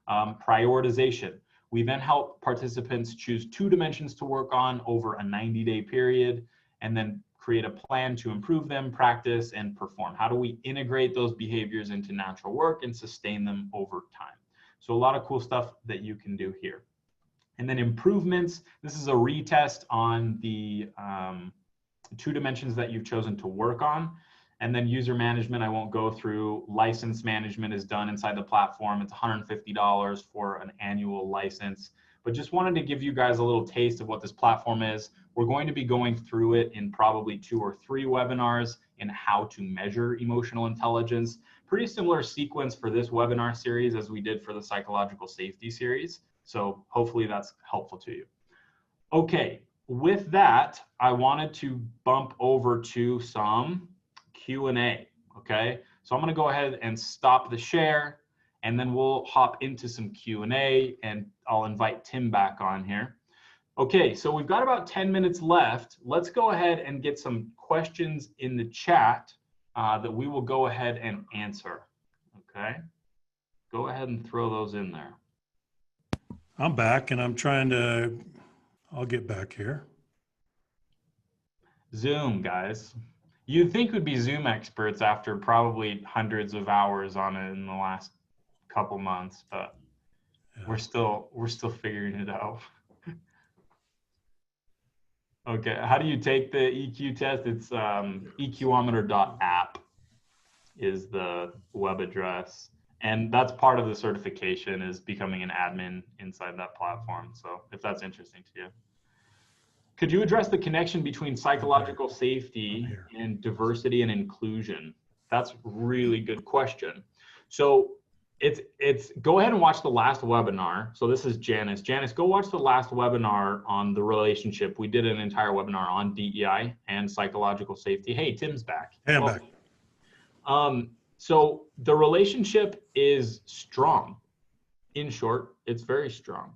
Prioritization. We then help participants choose 2 dimensions to work on over a 90-day period, and then create a plan to improve them, practice, and perform. How do we integrate those behaviors into natural work and sustain them over time? So a lot of cool stuff that you can do here. And then improvements. This is a retest on the 2 dimensions that you've chosen to work on. And then user management, I won't go through. License management is done inside the platform. It's $150 for an annual license. But just wanted to give you guys a little taste of what this platform is. We're going to be going through it in probably 2 or 3 webinars in how to measure emotional intelligence. Pretty similar sequence for this webinar series as we did for the psychological safety series. So hopefully that's helpful to you. Okay, with that, I wanted to bump over to some Q&A, okay? So I'm gonna go ahead and stop the share, and then we'll hop into some Q&A, and I'll invite Tim back on here. Okay, so we've got about 10 minutes left. Let's go ahead and get some questions in the chat that we will go ahead and answer, okay? Go ahead and throw those in there. I'm back, and I'm trying to, I'll get back here. Zoom, guys. You'd think we'd be Zoom experts after probably hundreds of hours on it in the last couple months, but yeah, we're still figuring it out. Okay, how do you take the EQ test? It's eqometer.app is the web address, and that's part of the certification, is becoming an admin inside that platform. So if that's interesting to you. Could you address the connection between psychological safety and diversity and inclusion? That's a really good question. So it's go ahead and watch the last webinar. So this is Janice. Janice, go watch the last webinar on the relationship. We did an entire webinar on DEI and psychological safety. Hey, Tim's back. Hey, I'm back. So the relationship is strong. In short, it's very strong.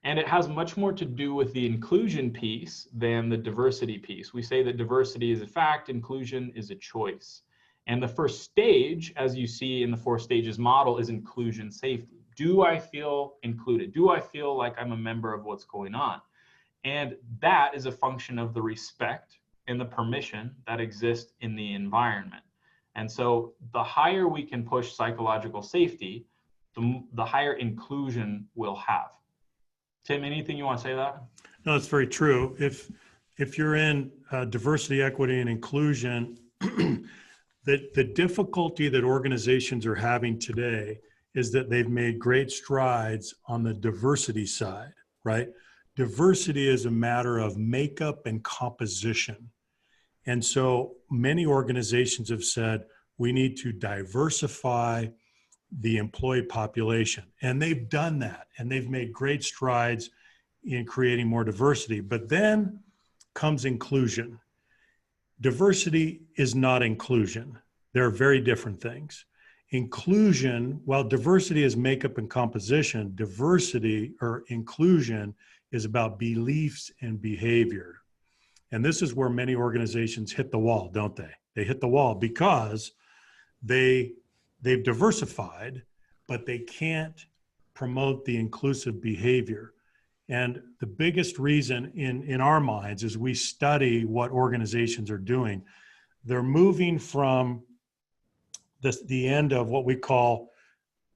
And it has much more to do with the inclusion piece than the diversity piece. We say that diversity is a fact, inclusion is a choice. And the first stage, as you see in the 4 stages model, is inclusion safety. Do I feel included? Do I feel like I'm a member of what's going on? And that is a function of the respect and the permission that exists in the environment. And so the higher we can push psychological safety, the higher inclusion we'll have. Tim, anything you want to say to that? No, it's very true. If you're in diversity, equity, and inclusion, the difficulty that organizations are having today is that they've made great strides on the diversity side, right? Diversity is a matter of makeup and composition. And so many organizations have said, we need to diversify the employee population. And they've done that, and they've made great strides in creating more diversity. But then comes inclusion. Diversity is not inclusion. They're very different things. Inclusion, while diversity is makeup and composition, diversity or inclusion is about beliefs and behavior. And this is where many organizations hit the wall, don't they? They hit the wall because they've diversified, but they can't promote the inclusive behavior. And the biggest reason in our minds is we study what organizations are doing. They're moving from the end of what we call,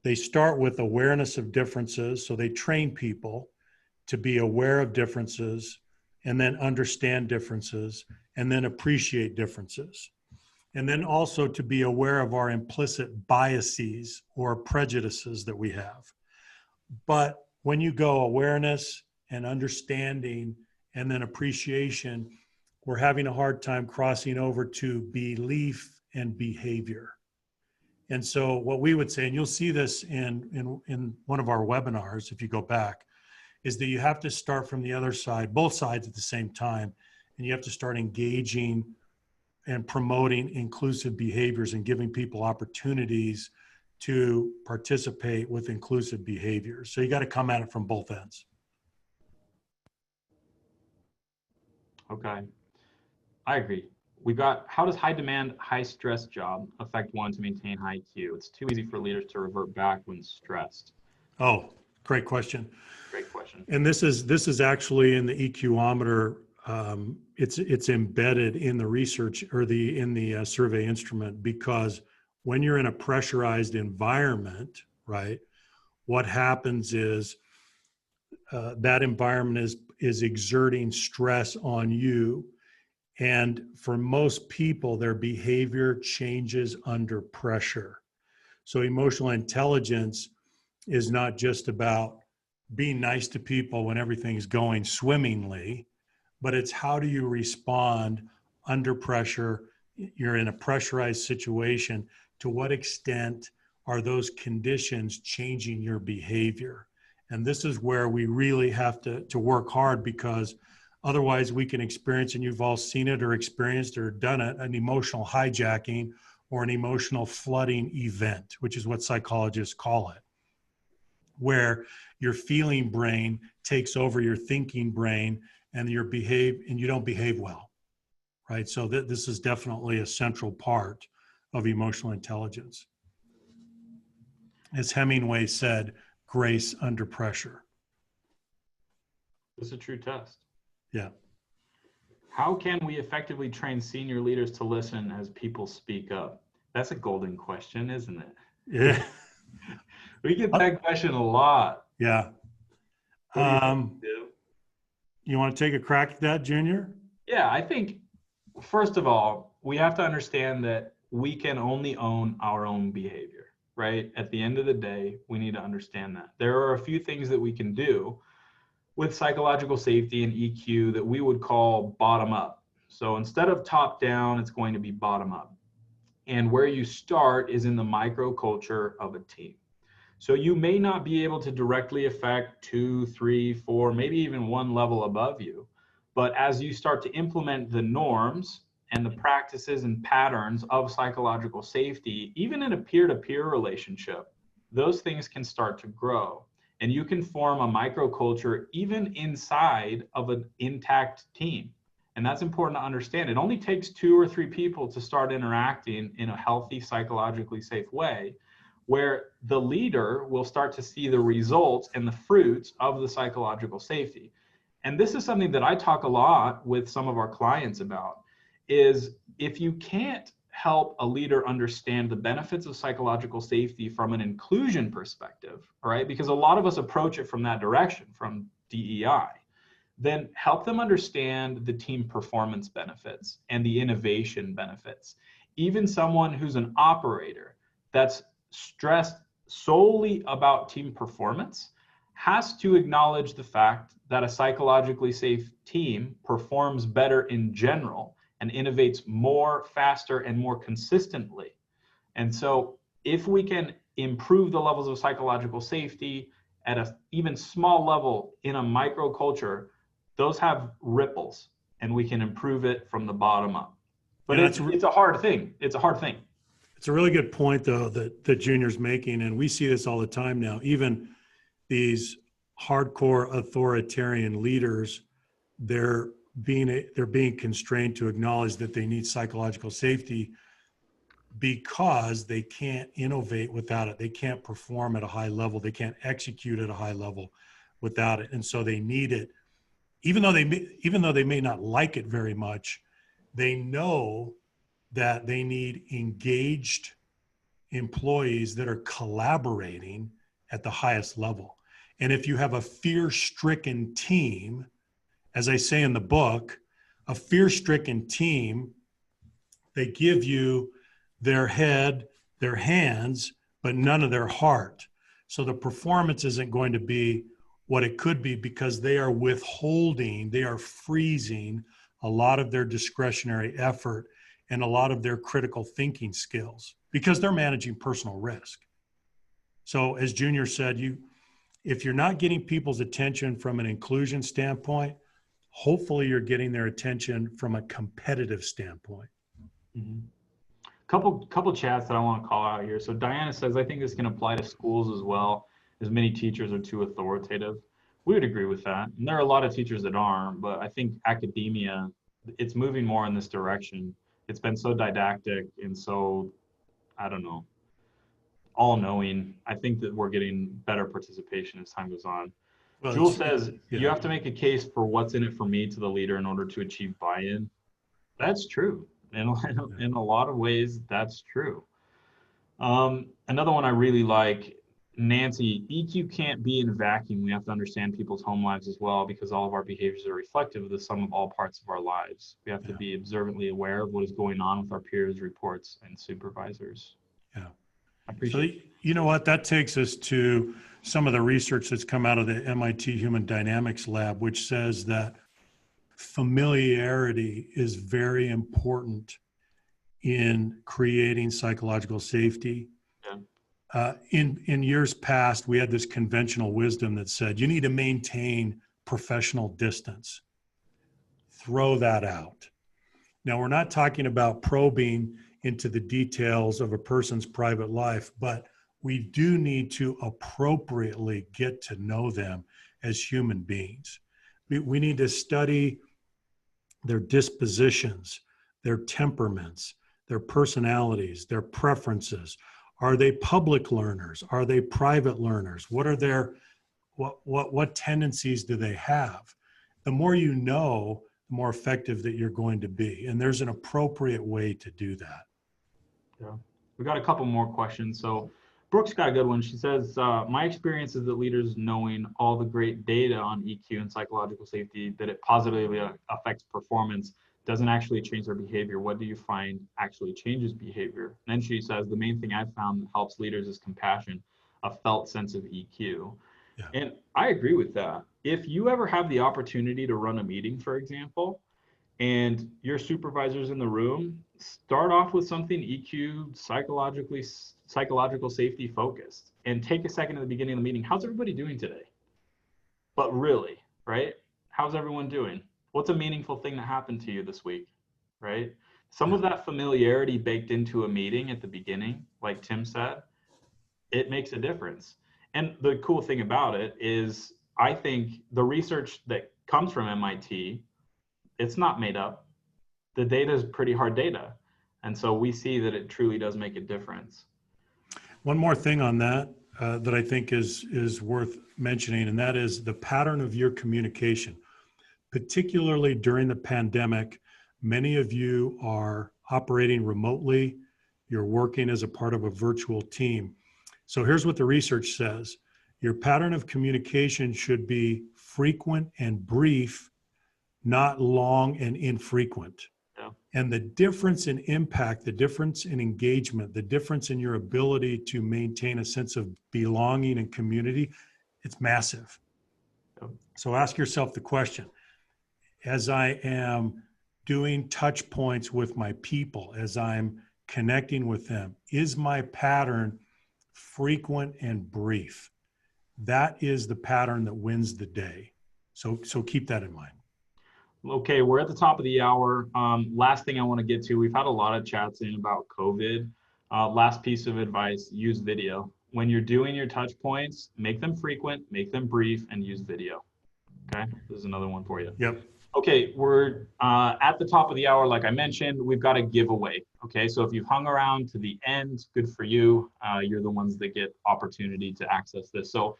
they start with awareness of differences. So they train people to be aware of differences and then understand differences and then appreciate differences. And then also to be aware of our implicit biases or prejudices that we have. But when you go awareness and understanding and then appreciation, we're having a hard time crossing over to belief and behavior. And so what we would say, and you'll see this in one of our webinars, if you go back, is that you have to start from the other side, both sides at the same time, and you have to start engaging and promoting inclusive behaviors and giving people opportunities to participate with inclusive behaviors. So you got to come at it from both ends. Okay, I agree. We've got, how does high demand, high stress job affect one to maintain high IQ? It's too easy for leaders to revert back when stressed. Oh, great question. Great question. And this is actually in the EQometer. It's embedded in the research or in the survey instrument, because when you're in a pressurized environment, right, what happens is that environment is exerting stress on you. And for most people, their behavior changes under pressure. So emotional intelligence is not just about being nice to people when everything's going swimmingly, but it's how do you respond under pressure? You're in a pressurized situation. To what extent are those conditions changing your behavior? And this is where we really have to work hard, because otherwise we can experience, and you've all seen it or experienced or done it, an emotional hijacking or an emotional flooding event, which is what psychologists call it, where your feeling brain takes over your thinking brain and you don't behave well, right? So this is definitely a central part of emotional intelligence. As Hemingway said, grace under pressure. This is a true test. Yeah. How can we effectively train senior leaders to listen as people speak up? That's a golden question, isn't it? Yeah. We get that question a lot. Yeah. You want to take a crack at that, Junior? Yeah, I think, first of all, we have to understand that we can only own our own behavior, right? At the end of the day, we need to understand that. There are a few things that we can do with psychological safety and EQ that we would call bottom up. So instead of top down, it's going to be bottom up. And where you start is in the microculture of a team. So you may not be able to directly affect 2, 3, 4, maybe even one level above you. But as you start to implement the norms and the practices and patterns of psychological safety, even in a peer-to-peer relationship, those things can start to grow. And you can form a microculture even inside of an intact team. And that's important to understand. It only takes 2 or 3 people to start interacting in a healthy, psychologically safe way, where the leader will start to see the results and the fruits of the psychological safety. And this is something that I talk a lot with some of our clients about, is if you can't help a leader understand the benefits of psychological safety from an inclusion perspective, all right, because a lot of us approach it from that direction, from DEI, then help them understand the team performance benefits and the innovation benefits. Even someone who's an operator that's stressed solely about team performance has to acknowledge the fact that a psychologically safe team performs better in general and innovates more, faster, and more consistently. And so if we can improve the levels of psychological safety at an even small level in a microculture, those have ripples, and we can improve it from the bottom up. But it's a hard thing. It's a hard thing. It's a really good point, though, that Junior's making, and we see this all the time now. Even these hardcore authoritarian leaders, they're being constrained to acknowledge that they need psychological safety because they can't innovate without it. They can't perform at a high level. They can't execute at a high level without it, and so they need it. Even though they may not like it very much, they know that they need engaged employees that are collaborating at the highest level. And if you have a fear-stricken team, as I say in the book, a fear-stricken team, they give you their head, their hands, but none of their heart. So the performance isn't going to be what it could be because they are withholding, they are freezing a lot of their discretionary effort and a lot of their critical thinking skills because they're managing personal risk. So as Junior said, if you're not getting people's attention from an inclusion standpoint, hopefully you're getting their attention from a competitive standpoint. Mm-hmm. Couple chats that I want to call out here. So Diana says, I think this can apply to schools as well, as many teachers are too authoritative. We would agree with that. And there are a lot of teachers that aren't, but I think academia, it's moving more in this direction. It's been so didactic and so, I don't know, all-knowing. I think that we're getting better participation as time goes on. Well, Jules says, you have to make a case for what's in it for me to the leader in order to achieve buy-in. That's true. In a lot of ways, that's true. Another one I really like, Nancy, EQ can't be in a vacuum. We have to understand people's home lives as well because all of our behaviors are reflective of the sum of all parts of our lives. We have to be observantly aware of what is going on with our peers, reports, and supervisors. Yeah. I appreciate it. So, you know what, that takes us to some of the research that's come out of the MIT Human Dynamics Lab, which says that familiarity is very important in creating psychological safety. Yeah. In years past, we had this conventional wisdom that said you need to maintain professional distance. Throw that out. Now, we're not talking about probing into the details of a person's private life, but we do need to appropriately get to know them as human beings. We need to study their dispositions, their temperaments, their personalities, their preferences. Are they public learners? Are they private learners? What are their, what tendencies do they have? The more you know, the more effective that you're going to be. And there's an appropriate way to do that. Yeah, we got a couple more questions. So Brooke's got a good one. She says, my experience is that leaders knowing all the great data on EQ and psychological safety, that it positively affects performance, doesn't actually change their behavior. What do you find actually changes behavior? And then she says, the main thing I've found that helps leaders is compassion, a felt sense of EQ. Yeah. And I agree with that. If you ever have the opportunity to run a meeting, for example, and your supervisor's in the room, start off with something EQ, psychological safety focused, and take a second at the beginning of the meeting. How's everybody doing today? But really, right? How's everyone doing? What's a meaningful thing that happened to you this week, right? Some of that familiarity baked into a meeting at the beginning, like Tim said, it makes a difference. And the cool thing about it is, I think the research that comes from MIT, it's not made up. The data is pretty hard data. And so we see that it truly does make a difference. One more thing on that that I think is worth mentioning, and that is the pattern of your communication. Particularly during the pandemic, many of you are operating remotely, you're working as a part of a virtual team. So here's what the research says. Your pattern of communication should be frequent and brief, not long and infrequent. Yeah. And the difference in impact, the difference in engagement, the difference in your ability to maintain a sense of belonging and community, it's massive. Yeah. So ask yourself the question, as I am doing touch points with my people, as I'm connecting with them, is my pattern frequent and brief? That is the pattern that wins the day. So keep that in mind. Okay, we're at the top of the hour. Last thing I want to get to, we've had a lot of chats in about COVID. Last piece of advice, use video. When you're doing your touch points, make them frequent, make them brief, and use video. Okay, this is another one for you. Yep. Okay, we're at the top of the hour. Like I mentioned, we've got a giveaway. Okay, so if you've hung around to the end, good for you. You're the ones that get opportunity to access this. So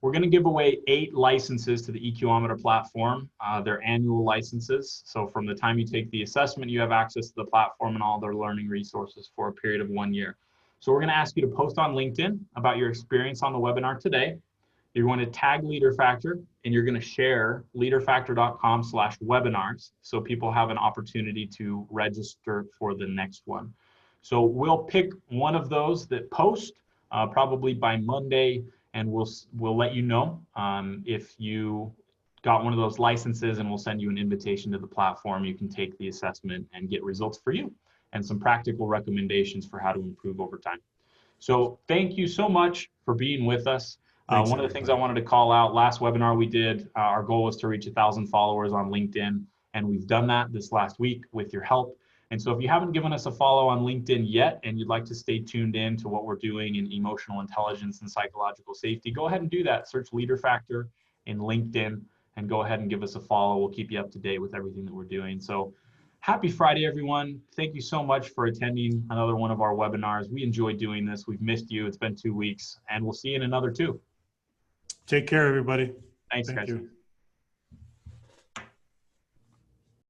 we're going to give away 8 licenses to the EQometer platform. They're annual licenses. So from the time you take the assessment, you have access to the platform and all their learning resources for a period of 1 year. So we're going to ask you to post on LinkedIn about your experience on the webinar today. You're going to tag LeaderFactor, and you're going to share leaderfactor.com/webinars so people have an opportunity to register for the next one. So we'll pick one of those that post probably by Monday, and we'll let you know if you got one of those licenses, and we'll send you an invitation to the platform. You can take the assessment and get results for you and some practical recommendations for how to improve over time. So thank you so much for being with us. One of the things I wanted to call out, last webinar we did, our goal was to reach 1,000 followers on LinkedIn, and we've done that this last week with your help. And so if you haven't given us a follow on LinkedIn yet, and you'd like to stay tuned in to what we're doing in emotional intelligence and psychological safety, go ahead and do that. Search LeaderFactor in LinkedIn and go ahead and give us a follow. We'll keep you up to date with everything that we're doing. So happy Friday, everyone. Thank you so much for attending another one of our webinars. We enjoyed doing this. We've missed you. It's been 2 weeks, and we'll see you in another 2. Take care, everybody. Thanks, Thank guys. you.